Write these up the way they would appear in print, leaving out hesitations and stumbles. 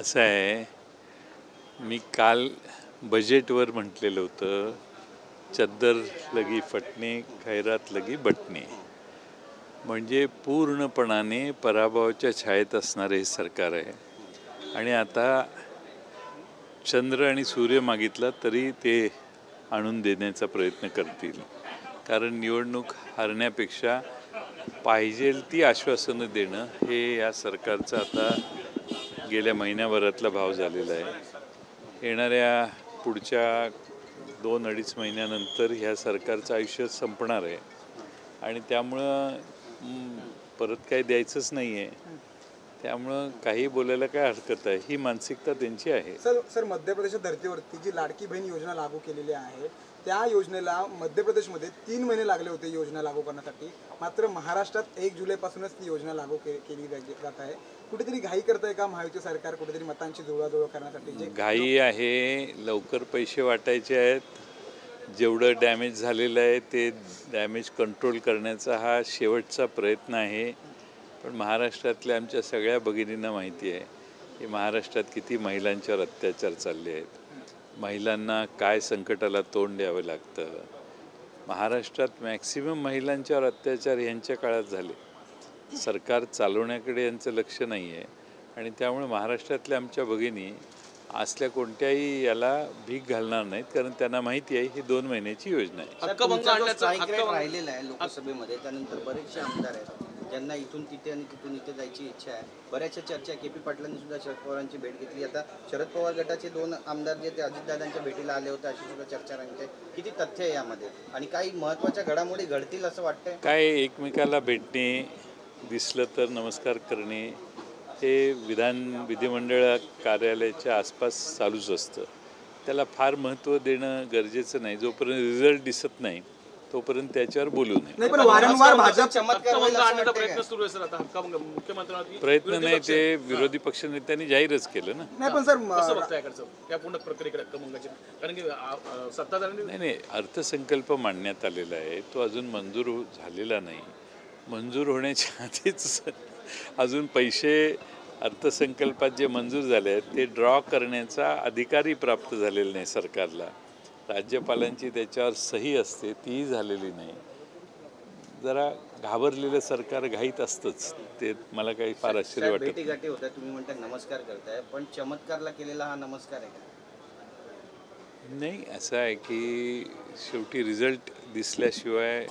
असं आहे, मी काल बजेटवर म्हटलेलं होतं, चद्दर लगी फटणे खैरात लगी बटणे. म्हणजे पूर्णपणाने पराभवाच्या छायेत असणारे हे सरकार आहे. आणि आता चंद्र आणि सूर्य मागितला तरी ते आणून देण्याचा प्रयत्न करतील. कारण निवडणूक हरण्यापेक्षा पाहिजे ती आश्वासनं देणं हे या सरकारचं आता गेल्या महिन्याभरातला भाव झालेला आहे. येणाऱ्या पुढच्या 2-2.5 महिन्यानंतर ह्या सरकारचं आयुष्य संपणार आहे आणि त्यामुळं परत काही द्यायचंच नाही आहे. त्यामुळं काही बोलायला काय हरकत आहे, ही मानसिकता त्यांची आहे. सर मध्य प्रदेशच्या धर्तीवरती जी लाडकी बहीण योजना लागू केलेली आहे, त्या योजनेला मध्य प्रदेशमध्ये 3 महिने लागले होते योजना लागू करण्यासाठी. मात्र महाराष्ट्रात 1 जुलैपासूनच ती योजना लागू केली जात आहे. कुठेतरी घाई करताय का महायुती सरकार, कुठेतरी मतांची जुळवाजुळव करण्यासाठी? घाई आहे, लवकर पैसे वाटायचे आहेत. जेवढं डॅमेज झालेलं आहे ते डॅमेज कंट्रोल करण्याचा हा शेवटचा प्रयत्न आहे. पण महाराष्ट्रातल्या आमच्या सगळ्या भगिनींना माहिती आहे की महाराष्ट्रात किती महिलांच्यावर अत्याचार चालले आहेत, महिलांना काय संकटाला तोंड द्यावं लागतं. महाराष्ट्रात मॅक्सिमम महिलांच्यावर अत्याचार यांच्या काळात झाले. सरकार चालवण्याकडे यांचं लक्ष नाही आहे आणि त्यामुळे महाराष्ट्रातल्या आमच्या भगिनी असल्या कोणत्याही याला भीक घालणार नाहीत, कारण त्यांना माहिती आहे ही 2 महिन्याची योजना आहे. हक्कभंग आणण्याचा राहिलेला आहे लोकसभेमध्ये. त्यानंतर बरेचसे आमदार आहेत ज्यांना इथून तिथे आणि तिथून इथे जायची इच्छा आहे. बऱ्याचशा चर्चा के पी पाटलांनी सुद्धा शरद पवारांची भेट घेतली. आता शरद पवार गटाचे 2 आमदार जे ते अजितदादांच्या भेटीला आले होते अशी सुद्धा चर्चा रंगते. किती तथ्य आहे यामध्ये आणि काही महत्त्वाच्या घडामोडी घडतील असं वाटतंय? काय एकमेकाला भेटणे, दिसलं तर नमस्कार करणे हे विधिमंडळ कार्यालयाच्या आसपास चालूच असतं. त्याला फार महत्त्व देणं गरजेचं नाही. जोपर्यंत रिझल्ट दिसत नाही तोपर्यंत त्याच्यावर बोलू नये. पण वारंवार भाजप प्रयत्न सुरू आहे सर. आता हक्कभंग मुख्यमंत्र्यांनी प्रयत्न नाही ते विरोधी पक्षनेत्यांनी जाहीरच केलं ना. नाही पण सर कसं बघताय त्या पूर्ण प्रक्रियेकडे हक्कभंगाची? कारण की सत्ताधाऱ्यांनी नाही अर्थसंकल्प मांडण्यात आलेला आहे, तो अजून मंजूर झालेला नाही. मंजूर होण्याच्या आधीच अजून पैसे अर्थसंकल्पात जे मंजूर झाले आहेत ते ड्रॉ करण्याचा अधिकारही प्राप्त झालेला नाही सरकारला. राज्यपालांची त्याच्यावर सही असते, तीही झालेली नाही. जरा घाबरलेलं सरकार घाईत असतंच. ते मला काही फार आश्चर्य वाटत नाही. भेटीगाठी होत्या, तुम्ही म्हणता नमस्कार करताय, पण चमत्कारला केलेला हा नमस्कार आहे का? नाही, असं आहे की शेवटी रिझल्ट दिसल्याशिवाय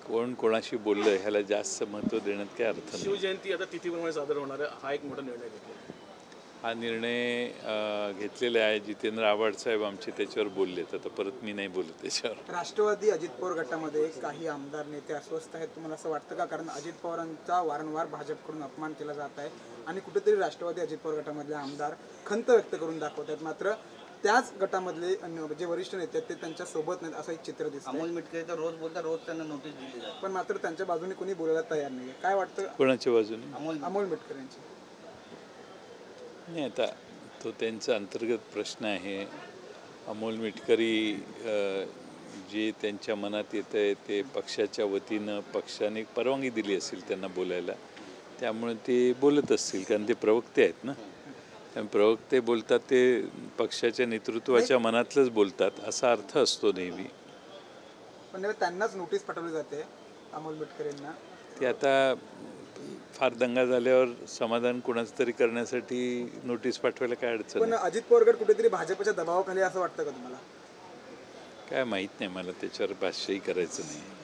कोण कोणाशी बोललं ह्याला जास्त महत्त्व देण्यात काही अर्थ नाही. शिवजयंती आता तिथीप्रमाणे सादर होणार आहे, हा एक मोठा निर्णय घेतला. हा निर्णय घेतलेला आहे. जितेंद्र आव्हाड साहेब आमचे त्याच्यावर बोलले, तर परत मी नाही बोलत त्याच्यावर. राष्ट्रवादी अजित पवार गटामध्ये काही आमदार नेते अस्वस्थ आहेत, तुम्हाला असं वाटतं का? कारण अजित पवारांचा वारंवार भाजपकडून अपमान केला जात आहे आणि कुठेतरी राष्ट्रवादी अजित पवार गटामधले आमदार खंत व्यक्त करून दाखवत आहेत. मात्र त्याच गटामधले जे वरिष्ठ नेते आहेत ते त्यांच्या सोबत नाहीत असं एक चित्र दिसतं. अमोल मिटकरी तर रोज बोलतात, रोज त्यांना नोटीस दिली जाते, पण मात्र त्यांच्या बाजूने कोणी बोलायला तयार नाही. काय वाटतं कोणाच्या बाजूने? अमोल मिटकरी यांची? नाही, आता तो त्यांचा अंतर्गत प्रश्न आहे. अमोल मिटकरी जे त्यांच्या मनात येतं आहे ते पक्षाच्या वतीनं पक्षाने परवानगी दिली असेल त्यांना बोलायला, त्यामुळे ते बोलत असतील. कारण ते प्रवक्ते आहेत ना. प्रवक्ते बोलतात ते पक्षाच्या नेतृत्वाच्या मनातलंच बोलतात असा अर्थ असतो नेहमी. पण त्यांनाच नोटीस पाठवली जाते अमोल मिटकरी यांना. ते आता फार दंगा झाल्यावर समाधान कोणाचं तरी करण्यासाठी नोटीस पाठवायला काय अडचण? पण अजित पवार गट कुठेतरी भाजपच्या दबावाखाली असं वाटतं का तुम्हाला? काय माहीत नाही मला, त्याच्यावर भाष्यही करायचं नाही.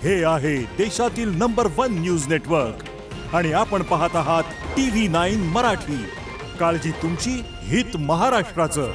हे आहे देशातील नंबर 1 न्यूज नेटवर्क आणि आपण पाहत आहात TV9 मराठी. काळजी तुमची, हित महाराष्ट्राचं.